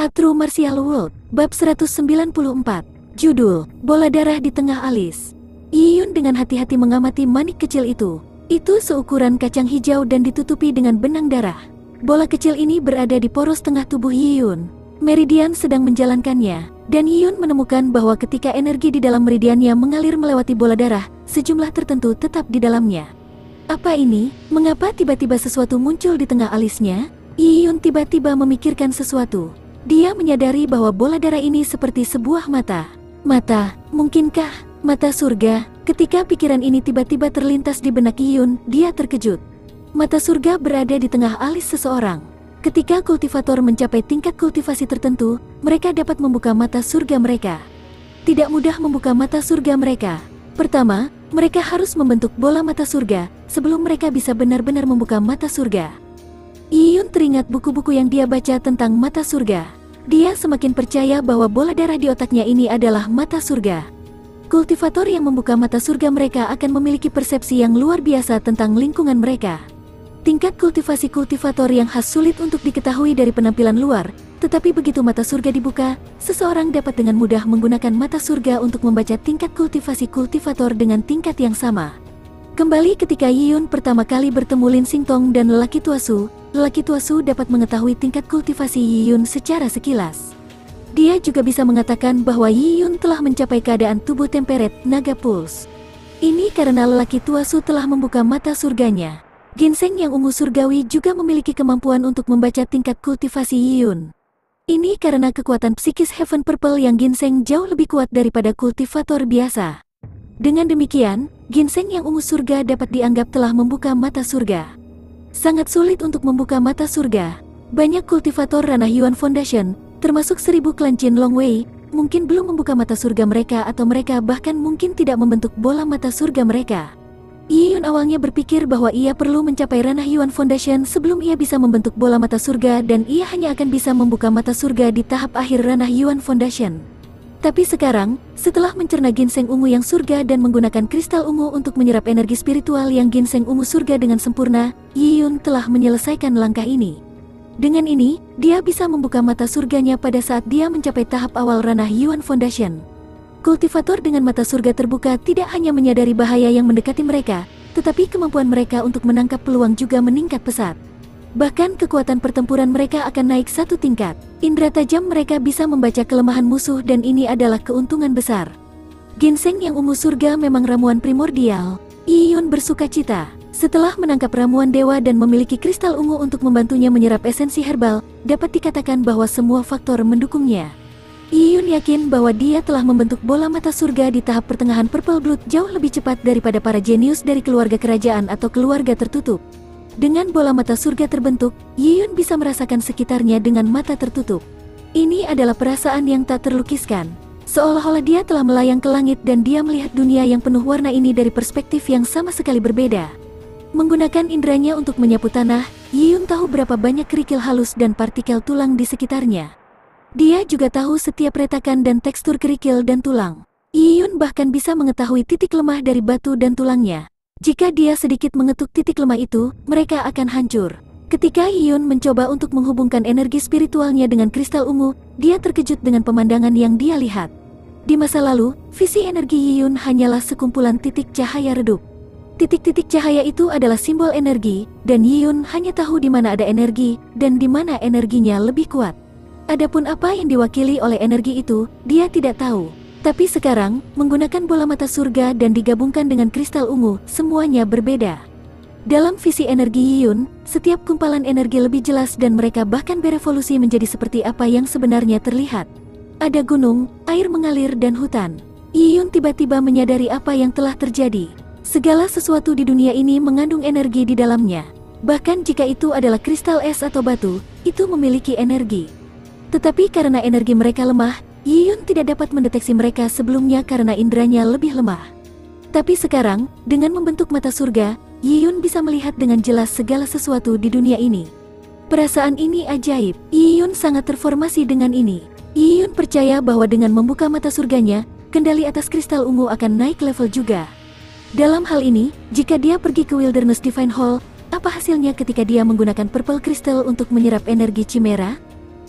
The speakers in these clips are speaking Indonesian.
A True Martial World, Bab 194. Judul, Bola Darah di Tengah Alis. Yiyun dengan hati-hati mengamati manik kecil itu. Itu seukuran kacang hijau dan ditutupi dengan benang darah. Bola kecil ini berada di poros tengah tubuh Yiyun. Meridian sedang menjalankannya, dan Yiyun menemukan bahwa ketika energi di dalam meridiannya mengalir melewati bola darah, sejumlah tertentu tetap di dalamnya. Apa ini? Mengapa tiba-tiba sesuatu muncul di tengah alisnya? Yiyun tiba-tiba memikirkan sesuatu. Dia menyadari bahwa bola darah ini seperti sebuah mata. Mata, mungkinkah mata surga? Ketika pikiran ini tiba-tiba terlintas di benak Yiyun, dia terkejut. Mata surga berada di tengah alis seseorang. Ketika kultivator mencapai tingkat kultivasi tertentu, mereka dapat membuka mata surga mereka. Tidak mudah membuka mata surga mereka. Pertama, mereka harus membentuk bola mata surga sebelum mereka bisa benar-benar membuka mata surga. Yiyun teringat buku-buku yang dia baca tentang mata surga. Dia semakin percaya bahwa bola darah di otaknya ini adalah mata surga. Kultivator yang membuka mata surga mereka akan memiliki persepsi yang luar biasa tentang lingkungan mereka. Tingkat kultivasi kultivator yang khas sulit untuk diketahui dari penampilan luar, tetapi begitu mata surga dibuka, seseorang dapat dengan mudah menggunakan mata surga untuk membaca tingkat kultivasi kultivator dengan tingkat yang sama. Kembali ketika Yiyun pertama kali bertemu Lin Xingtong dan lelaki tua Su dapat mengetahui tingkat kultivasi Yiyun secara sekilas. Dia juga bisa mengatakan bahwa Yiyun telah mencapai keadaan tubuh temperate naga puls. Ini karena lelaki tua Su telah membuka mata surganya. Ginseng yang ungu surgawi juga memiliki kemampuan untuk membaca tingkat kultivasi Yiyun. Ini karena kekuatan psikis Heaven Purple yang ginseng jauh lebih kuat daripada kultivator biasa. Dengan demikian, ginseng yang ungu surga dapat dianggap telah membuka mata surga. Sangat sulit untuk membuka mata surga. Banyak kultivator ranah Yuan Foundation, termasuk 1000 klan Qin Longwei, mungkin belum membuka mata surga mereka atau mereka bahkan mungkin tidak membentuk bola mata surga mereka. Yiyun awalnya berpikir bahwa ia perlu mencapai ranah Yuan Foundation sebelum ia bisa membentuk bola mata surga dan ia hanya akan bisa membuka mata surga di tahap akhir ranah Yuan Foundation. Tapi sekarang, setelah mencerna ginseng ungu yang surga dan menggunakan kristal ungu untuk menyerap energi spiritual yang ginseng ungu surga dengan sempurna, Yiyun telah menyelesaikan langkah ini. Dengan ini, dia bisa membuka mata surganya pada saat dia mencapai tahap awal ranah Yuan Foundation. Kultivator dengan mata surga terbuka tidak hanya menyadari bahaya yang mendekati mereka, tetapi kemampuan mereka untuk menangkap peluang juga meningkat pesat. Bahkan kekuatan pertempuran mereka akan naik satu tingkat. Indera tajam mereka bisa membaca kelemahan musuh dan ini adalah keuntungan besar. Ginseng yang ungu surga memang ramuan primordial. Yiyun bersukacita. Setelah menangkap ramuan dewa dan memiliki kristal ungu untuk membantunya menyerap esensi herbal, dapat dikatakan bahwa semua faktor mendukungnya. Yiyun yakin bahwa dia telah membentuk bola mata surga di tahap pertengahan Purple Blood jauh lebih cepat daripada para jenius dari keluarga kerajaan atau keluarga tertutup. Dengan bola mata surga terbentuk, Yiyun bisa merasakan sekitarnya dengan mata tertutup. Ini adalah perasaan yang tak terlukiskan. Seolah-olah dia telah melayang ke langit dan dia melihat dunia yang penuh warna ini dari perspektif yang sama sekali berbeda. Menggunakan inderanya untuk menyapu tanah, Yiyun tahu berapa banyak kerikil halus dan partikel tulang di sekitarnya. Dia juga tahu setiap retakan dan tekstur kerikil dan tulang. Yiyun bahkan bisa mengetahui titik lemah dari batu dan tulangnya. Jika dia sedikit mengetuk titik lemah itu, mereka akan hancur. Ketika Yiyun mencoba untuk menghubungkan energi spiritualnya dengan kristal ungu, dia terkejut dengan pemandangan yang dia lihat. Di masa lalu, visi energi Yiyun hanyalah sekumpulan titik cahaya redup. Titik-titik cahaya itu adalah simbol energi, dan Yiyun hanya tahu di mana ada energi, dan di mana energinya lebih kuat. Adapun apa yang diwakili oleh energi itu, dia tidak tahu. Tapi sekarang, menggunakan bola mata surga dan digabungkan dengan kristal ungu, semuanya berbeda. Dalam visi energi Yiyun, setiap kumpalan energi lebih jelas dan mereka bahkan berevolusi menjadi seperti apa yang sebenarnya terlihat. Ada gunung, air mengalir dan hutan. Yiyun tiba-tiba menyadari apa yang telah terjadi. Segala sesuatu di dunia ini mengandung energi di dalamnya. Bahkan jika itu adalah kristal es atau batu, itu memiliki energi. Tetapi karena energi mereka lemah, Yiyun tidak dapat mendeteksi mereka sebelumnya karena inderanya lebih lemah. Tapi sekarang, dengan membentuk mata surga, Yiyun bisa melihat dengan jelas segala sesuatu di dunia ini. Perasaan ini ajaib. Yiyun sangat terformasi dengan ini. Yiyun percaya bahwa dengan membuka mata surganya, kendali atas kristal ungu akan naik level juga. Dalam hal ini, jika dia pergi ke Wilderness Divine Hall, apa hasilnya ketika dia menggunakan Purple Crystal untuk menyerap energi Chimera?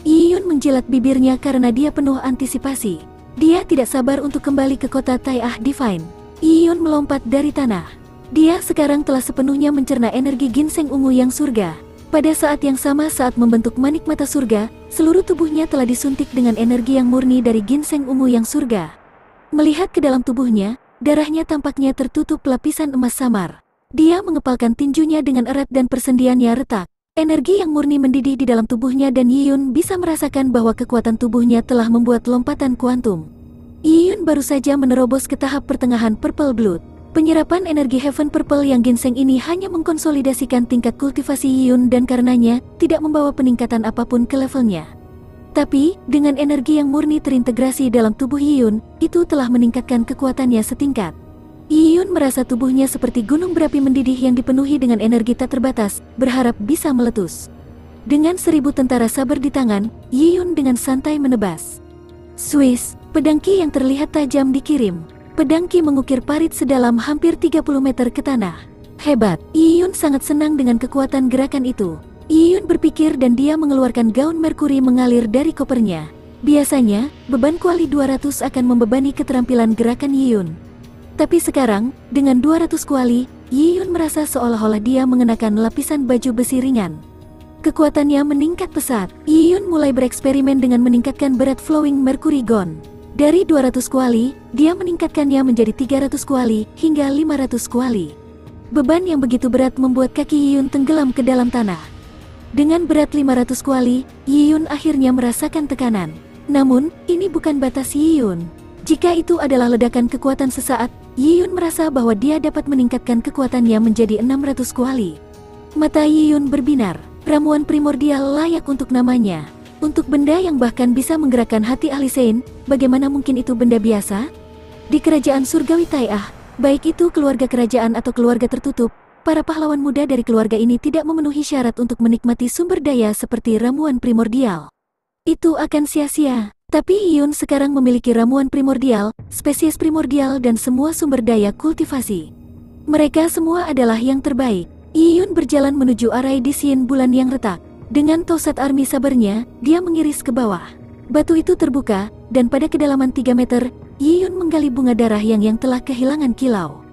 Yiyun menjilat bibirnya karena dia penuh antisipasi. Dia tidak sabar untuk kembali ke kota Tai Divine. Yiyun melompat dari tanah. Dia sekarang telah sepenuhnya mencerna energi ginseng ungu yang surga. Pada saat yang sama saat membentuk manik mata surga, seluruh tubuhnya telah disuntik dengan energi yang murni dari ginseng ungu yang surga. Melihat ke dalam tubuhnya, darahnya tampaknya tertutup lapisan emas samar. Dia mengepalkan tinjunya dengan erat dan persendiannya retak. Energi yang murni mendidih di dalam tubuhnya dan Yiyun bisa merasakan bahwa kekuatan tubuhnya telah membuat lompatan kuantum. Yiyun baru saja menerobos ke tahap pertengahan Purple Blood. Penyerapan energi Heaven Purple yang ginseng ini hanya mengkonsolidasikan tingkat kultivasi Yiyun dan karenanya tidak membawa peningkatan apapun ke levelnya. Tapi, dengan energi yang murni terintegrasi dalam tubuh Yiyun, itu telah meningkatkan kekuatannya setingkat. Yiyun merasa tubuhnya seperti gunung berapi mendidih yang dipenuhi dengan energi tak terbatas, berharap bisa meletus. Dengan 1000 tentara sabar di tangan, Yiyun dengan santai menebas. Swiss, pedang Ki yang terlihat tajam dikirim. Pedang Ki mengukir parit sedalam hampir 30 meter ke tanah. Hebat, Yiyun sangat senang dengan kekuatan gerakan itu. Yiyun berpikir dan dia mengeluarkan gaun merkuri mengalir dari kopernya. Biasanya, beban kuali 200 akan membebani keterampilan gerakan Yiyun. Tapi sekarang, dengan 200 kuali, Yiyun merasa seolah-olah dia mengenakan lapisan baju besi ringan. Kekuatannya meningkat pesat. Yiyun mulai bereksperimen dengan meningkatkan berat flowing mercury gon. Dari 200 kuali, dia meningkatkannya menjadi 300 kuali hingga 500 kuali. Beban yang begitu berat membuat kaki Yiyun tenggelam ke dalam tanah. Dengan berat 500 kuali, Yiyun akhirnya merasakan tekanan. Namun, ini bukan batas Yiyun. Jika itu adalah ledakan kekuatan sesaat, Yiyun merasa bahwa dia dapat meningkatkan kekuatannya menjadi 600 kuali. Mata Yiyun berbinar. Ramuan primordial layak untuk namanya. Untuk benda yang bahkan bisa menggerakkan hati ahli Sein, bagaimana mungkin itu benda biasa? Di kerajaan surgawi Tai'ah, baik itu keluarga kerajaan atau keluarga tertutup, para pahlawan muda dari keluarga ini tidak memenuhi syarat untuk menikmati sumber daya seperti ramuan primordial. Itu akan sia-sia. Tapi Yiyun sekarang memiliki ramuan primordial, spesies primordial dan semua sumber daya kultivasi. Mereka semua adalah yang terbaik. Yiyun berjalan menuju arai di Siin bulan yang retak. Dengan tosat armi sabarnya, dia mengiris ke bawah. Batu itu terbuka, dan pada kedalaman 3 meter, Yiyun menggali bunga darah yang telah kehilangan kilau.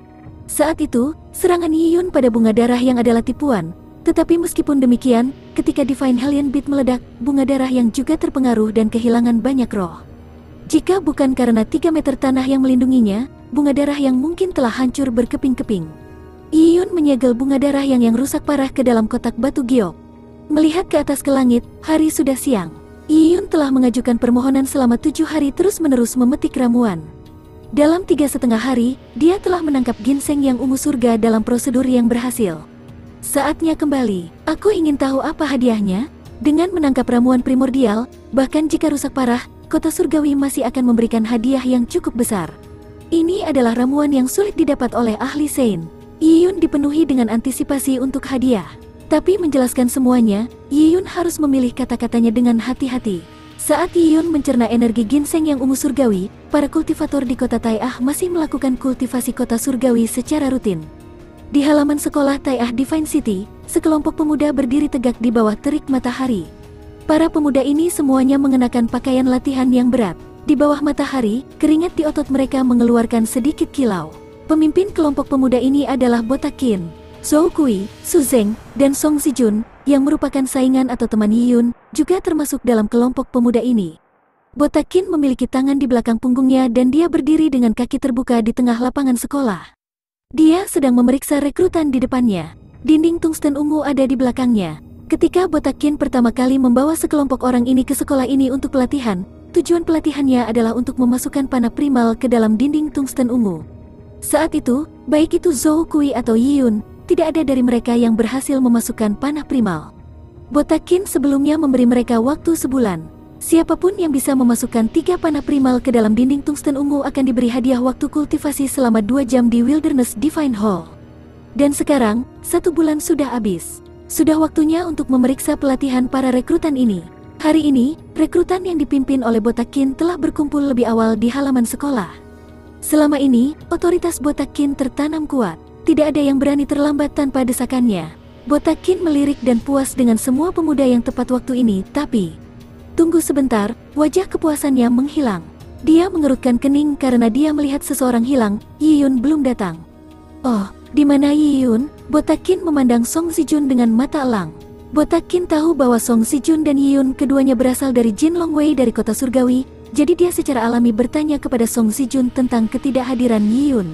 Saat itu, serangan Yiyun pada bunga darah yang adalah tipuan. Tetapi meskipun demikian, ketika Divine Hellion Beat meledak, bunga darah yang juga terpengaruh dan kehilangan banyak roh. Jika bukan karena 3 meter tanah yang melindunginya, bunga darah yang mungkin telah hancur berkeping-keping. Yiyun menyegel bunga darah yang rusak parah ke dalam kotak batu giok. Melihat ke atas ke langit, hari sudah siang. Yiyun telah mengajukan permohonan selama 7 hari terus-menerus memetik ramuan. Dalam 3,5 hari, dia telah menangkap ginseng yang ungu surga dalam prosedur yang berhasil. Saatnya kembali. Aku ingin tahu apa hadiahnya. Dengan menangkap ramuan primordial, bahkan jika rusak parah, kota surgawi masih akan memberikan hadiah yang cukup besar. Ini adalah ramuan yang sulit didapat oleh ahli Sein. Yiyun dipenuhi dengan antisipasi untuk hadiah. Tapi menjelaskan semuanya, Yiyun harus memilih kata-katanya dengan hati-hati. Saat Yiyun mencerna energi ginseng yang ungu surgawi, para kultivator di kota Tai'ah masih melakukan kultivasi kota surgawi secara rutin. Di halaman sekolah Tai'ah Divine City, sekelompok pemuda berdiri tegak di bawah terik matahari. Para pemuda ini semuanya mengenakan pakaian latihan yang berat. Di bawah matahari, keringat di otot mereka mengeluarkan sedikit kilau. Pemimpin kelompok pemuda ini adalah Botak Qin, Zhou Kui, Su Zeng, dan Song Zijun, yang merupakan saingan atau teman Yiyun, juga termasuk dalam kelompok pemuda ini. Botak Qin memiliki tangan di belakang punggungnya dan dia berdiri dengan kaki terbuka di tengah lapangan sekolah. Dia sedang memeriksa rekrutan di depannya. Dinding tungsten ungu ada di belakangnya. Ketika Botak Qin pertama kali membawa sekelompok orang ini ke sekolah ini untuk pelatihan, tujuan pelatihannya adalah untuk memasukkan panah primal ke dalam dinding tungsten ungu. Saat itu, baik itu Zhou Kui atau Yiyun, tidak ada dari mereka yang berhasil memasukkan panah primal. Botak Qin sebelumnya memberi mereka waktu sebulan. Siapapun yang bisa memasukkan 3 panah primal ke dalam dinding tungsten ungu akan diberi hadiah waktu kultivasi selama 2 jam di Wilderness Divine Hall. Dan sekarang, 1 bulan sudah habis. Sudah waktunya untuk memeriksa pelatihan para rekrutan ini. Hari ini, rekrutan yang dipimpin oleh Botak Qin telah berkumpul lebih awal di halaman sekolah. Selama ini, otoritas Botak Qin tertanam kuat. Tidak ada yang berani terlambat tanpa desakannya. Botak Qin melirik dan puas dengan semua pemuda yang tepat waktu ini, tapi Tunggu sebentar, wajah kepuasannya menghilang. Dia mengerutkan kening karena dia melihat seseorang hilang. Yiyun belum datang. Oh, di mana Yiyun? Botakin memandang Song Zijun dengan mata elang. Botakin tahu bahwa Song Zijun dan Yiyun keduanya berasal dari Jin Longwei dari kota surgawi, jadi dia secara alami bertanya kepada Song Zijun tentang ketidakhadiran Yiyun.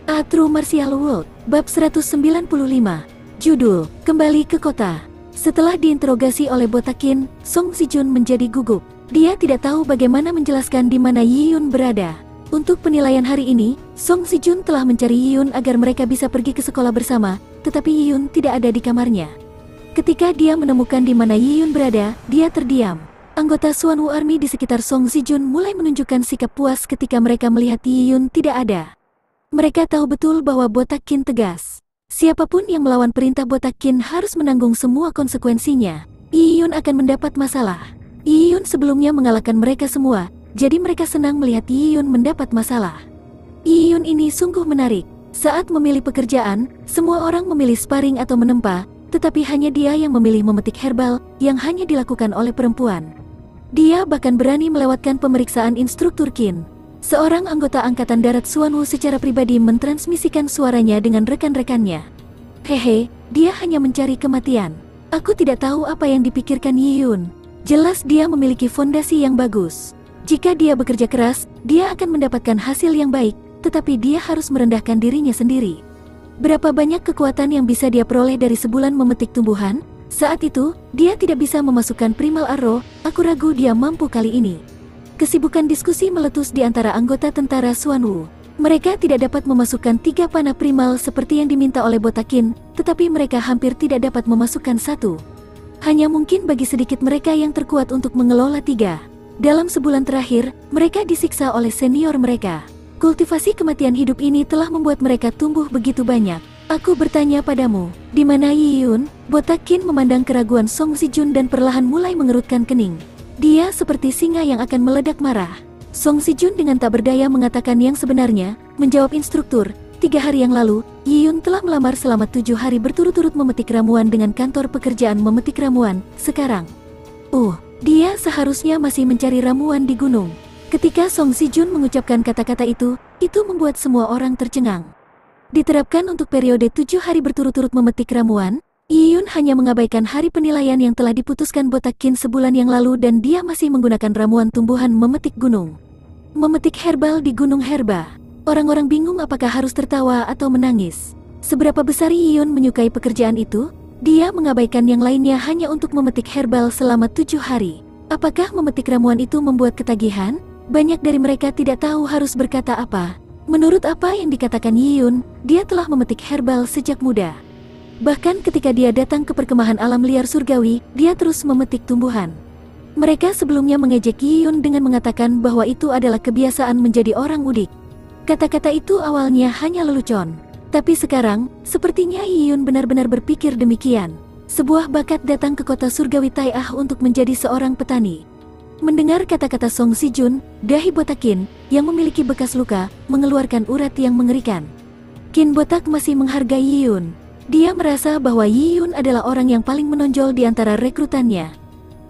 A True Martial World, Bab 195. Judul, Kembali ke Kota. Setelah diinterogasi oleh Botakin, Song Zijun menjadi gugup. Dia tidak tahu bagaimana menjelaskan di mana Yiyun berada. Untuk penilaian hari ini, Song Zijun telah mencari Yiyun agar mereka bisa pergi ke sekolah bersama, tetapi Yiyun tidak ada di kamarnya. Ketika dia menemukan di mana Yiyun berada, dia terdiam. Anggota Suanwu Army di sekitar Song Zijun mulai menunjukkan sikap puas ketika mereka melihat Yiyun tidak ada. Mereka tahu betul bahwa Botakin tegas. Siapapun yang melawan perintah Botakin harus menanggung semua konsekuensinya. Yiyun akan mendapat masalah. Yiyun sebelumnya mengalahkan mereka semua, jadi mereka senang melihat Yiyun mendapat masalah. Yiyun ini sungguh menarik. Saat memilih pekerjaan, semua orang memilih sparring atau menempa, tetapi hanya dia yang memilih memetik herbal, yang hanya dilakukan oleh perempuan. Dia bahkan berani melewatkan pemeriksaan instruktur Qin. Seorang anggota Angkatan Darat Suanwu secara pribadi mentransmisikan suaranya dengan rekan-rekannya. Hehe, dia hanya mencari kematian. Aku tidak tahu apa yang dipikirkan Yiyun. Jelas dia memiliki fondasi yang bagus. Jika dia bekerja keras, dia akan mendapatkan hasil yang baik, tetapi dia harus merendahkan dirinya sendiri. Berapa banyak kekuatan yang bisa dia peroleh dari sebulan memetik tumbuhan? Saat itu, dia tidak bisa memasukkan primal arrow. Aku ragu dia mampu kali ini. Kesibukan diskusi meletus di antara anggota tentara Suanwu. Mereka tidak dapat memasukkan 3 panah primal seperti yang diminta oleh Botakin, tetapi mereka hampir tidak dapat memasukkan 1. Hanya mungkin bagi sedikit mereka yang terkuat untuk mengelola 3. Dalam sebulan terakhir, mereka disiksa oleh senior mereka. Kultivasi kematian hidup ini telah membuat mereka tumbuh begitu banyak. Aku bertanya padamu, di mana Yiyun? Botakin memandang keraguan Song Zijun dan perlahan mulai mengerutkan kening. Dia seperti singa yang akan meledak marah. Song Zijun dengan tak berdaya mengatakan yang sebenarnya, menjawab instruktur. 3 hari yang lalu, Yiyun telah melamar selama 7 hari berturut-turut memetik ramuan dengan kantor pekerjaan memetik ramuan. Sekarang, dia seharusnya masih mencari ramuan di gunung. Ketika Song Zijun mengucapkan kata-kata itu membuat semua orang tercengang. Diterapkan untuk periode 7 hari berturut-turut memetik ramuan, Yiyun hanya mengabaikan hari penilaian yang telah diputuskan Botakin sebulan yang lalu dan dia masih menggunakan ramuan tumbuhan memetik gunung. Memetik herbal di Gunung Herba. Orang-orang bingung apakah harus tertawa atau menangis. Seberapa besar Yiyun menyukai pekerjaan itu? Dia mengabaikan yang lainnya hanya untuk memetik herbal selama 7 hari. Apakah memetik ramuan itu membuat ketagihan? Banyak dari mereka tidak tahu harus berkata apa. Menurut apa yang dikatakan Yiyun, dia telah memetik herbal sejak muda. Bahkan ketika dia datang ke perkemahan alam liar surgawi, dia terus memetik tumbuhan. Mereka sebelumnya mengejek Yiyun dengan mengatakan bahwa itu adalah kebiasaan menjadi orang udik. Kata-kata itu awalnya hanya lelucon. Tapi sekarang, sepertinya Yiyun benar-benar berpikir demikian. Sebuah bakat datang ke kota surgawi Tai'ah untuk menjadi seorang petani. Mendengar kata-kata Song Zijun, dahi Botakin, yang memiliki bekas luka, mengeluarkan urat yang mengerikan. Qin Botak masih menghargai Yiyun. Dia merasa bahwa Yiyun adalah orang yang paling menonjol di antara rekrutannya.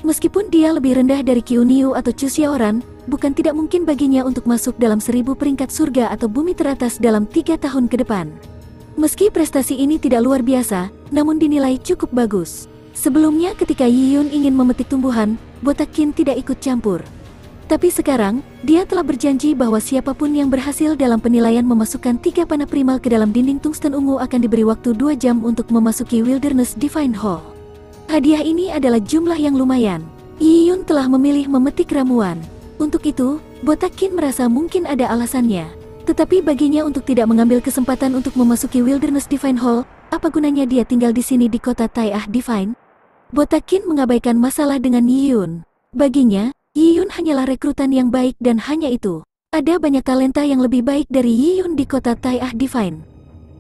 Meskipun dia lebih rendah dari Qiu Niu atau Chu Xiaoran, bukan tidak mungkin baginya untuk masuk dalam 1000 peringkat surga atau bumi teratas dalam 3 tahun ke depan. Meski prestasi ini tidak luar biasa, namun dinilai cukup bagus. Sebelumnya ketika Yiyun ingin memetik tumbuhan, Botakin tidak ikut campur. Tapi sekarang, dia telah berjanji bahwa siapapun yang berhasil dalam penilaian memasukkan 3 panah primal ke dalam dinding tungsten ungu akan diberi waktu 2 jam untuk memasuki Wilderness Divine Hall. Hadiah ini adalah jumlah yang lumayan. Yiyun telah memilih memetik ramuan. Untuk itu, Botakin merasa mungkin ada alasannya. Tetapi baginya untuk tidak mengambil kesempatan untuk memasuki Wilderness Divine Hall, apa gunanya dia tinggal di sini di kota Tai'ah Divine? Botakin mengabaikan masalah dengan Yiyun. Baginya, Yiyun hanyalah rekrutan yang baik dan hanya itu. Ada banyak talenta yang lebih baik dari Yiyun di kota Tai'ah Divine.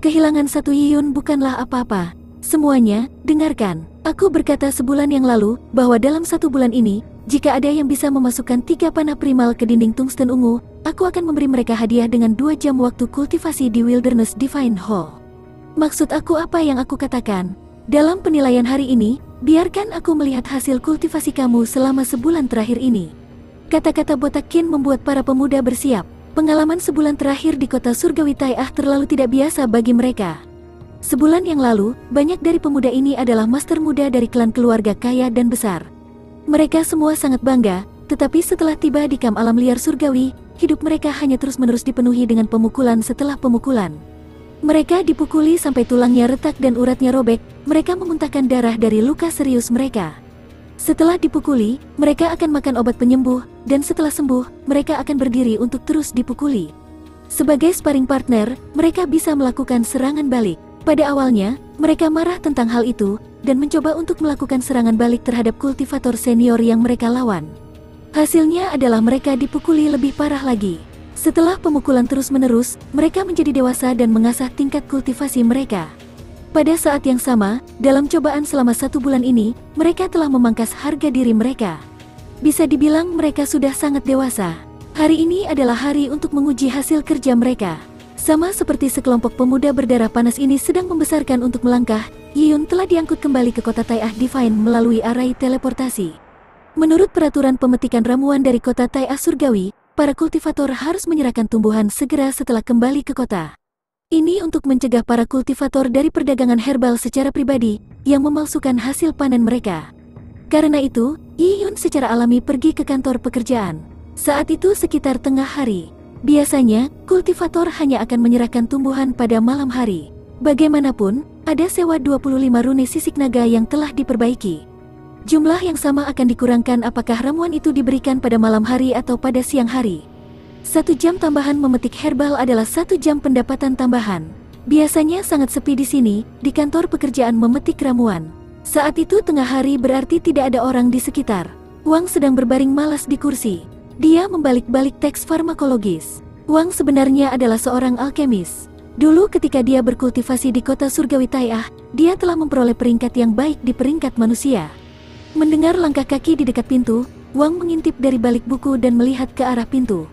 Kehilangan satu Yiyun bukanlah apa-apa. Semuanya, dengarkan. Aku berkata sebulan yang lalu, bahwa dalam 1 bulan ini, jika ada yang bisa memasukkan 3 panah primal ke dinding tungsten ungu, aku akan memberi mereka hadiah dengan 2 jam waktu kultivasi di Wilderness Divine Hall. Maksud aku apa yang aku katakan? Dalam penilaian hari ini, biarkan aku melihat hasil kultivasi kamu selama sebulan terakhir ini. Kata-kata botak Qin membuat para pemuda bersiap. Pengalaman sebulan terakhir di kota surgawi Tai'ah terlalu tidak biasa bagi mereka. Sebulan yang lalu, banyak dari pemuda ini adalah master muda dari klan keluarga kaya dan besar. Mereka semua sangat bangga, tetapi setelah tiba di kamp alam liar surgawi, hidup mereka hanya terus-menerus dipenuhi dengan pemukulan setelah pemukulan. Mereka dipukuli sampai tulangnya retak dan uratnya robek, mereka memuntahkan darah dari luka serius mereka. Setelah dipukuli, mereka akan makan obat penyembuh, dan setelah sembuh, mereka akan berdiri untuk terus dipukuli. Sebagai sparring partner, mereka bisa melakukan serangan balik. Pada awalnya, mereka marah tentang hal itu, dan mencoba untuk melakukan serangan balik terhadap kultivator senior yang mereka lawan. Hasilnya adalah mereka dipukuli lebih parah lagi. Setelah pemukulan terus-menerus, mereka menjadi dewasa dan mengasah tingkat kultivasi mereka. Pada saat yang sama, dalam cobaan selama 1 bulan ini, mereka telah memangkas harga diri mereka. Bisa dibilang mereka sudah sangat dewasa. Hari ini adalah hari untuk menguji hasil kerja mereka. Sama seperti sekelompok pemuda berdarah panas ini sedang membesarkan untuk melangkah, Yiyun telah diangkut kembali ke kota Tai'ah Divine melalui arai teleportasi. Menurut peraturan pemetikan ramuan dari kota Tai'ah Surgawi, para kultivator harus menyerahkan tumbuhan segera setelah kembali ke kota. Ini untuk mencegah para kultivator dari perdagangan herbal secara pribadi yang memalsukan hasil panen mereka. Karena itu, Yiyun secara alami pergi ke kantor pekerjaan. Saat itu sekitar tengah hari. Biasanya, kultivator hanya akan menyerahkan tumbuhan pada malam hari. Bagaimanapun, ada sewa 25 rune sisik naga yang telah diperbaiki. Jumlah yang sama akan dikurangkan apakah ramuan itu diberikan pada malam hari atau pada siang hari. 1 jam tambahan memetik herbal adalah 1 jam pendapatan tambahan. Biasanya sangat sepi di sini, di kantor pekerjaan memetik ramuan. Saat itu tengah hari berarti tidak ada orang di sekitar. Wang sedang berbaring malas di kursi. Dia membalik-balik teks farmakologis. Wang sebenarnya adalah seorang alkemis. Dulu ketika dia berkultivasi di kota surgawi Tai'ah, dia telah memperoleh peringkat yang baik di peringkat manusia. Mendengar langkah kaki di dekat pintu, Wang mengintip dari balik buku dan melihat ke arah pintu.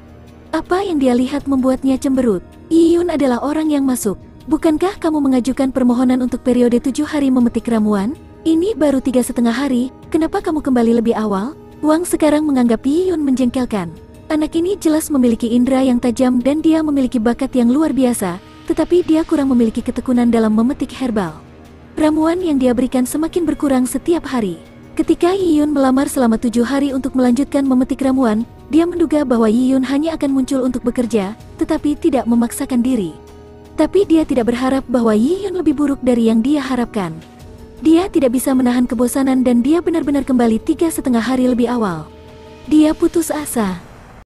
Apa yang dia lihat membuatnya cemberut. Yiyun adalah orang yang masuk. Bukankah kamu mengajukan permohonan untuk periode 7 hari memetik ramuan? Ini baru 3,5 hari, kenapa kamu kembali lebih awal? Wang sekarang menganggap Yiyun menjengkelkan. Anak ini jelas memiliki indera yang tajam dan dia memiliki bakat yang luar biasa, tetapi dia kurang memiliki ketekunan dalam memetik herbal. Ramuan yang dia berikan semakin berkurang setiap hari. Ketika Yiyun melamar selama 7 hari untuk melanjutkan memetik ramuan, dia menduga bahwa Yiyun hanya akan muncul untuk bekerja, tetapi tidak memaksakan diri. Tapi dia tidak berharap bahwa Yiyun lebih buruk dari yang dia harapkan. Dia tidak bisa menahan kebosanan dan dia benar-benar kembali 3,5 hari lebih awal. Dia putus asa.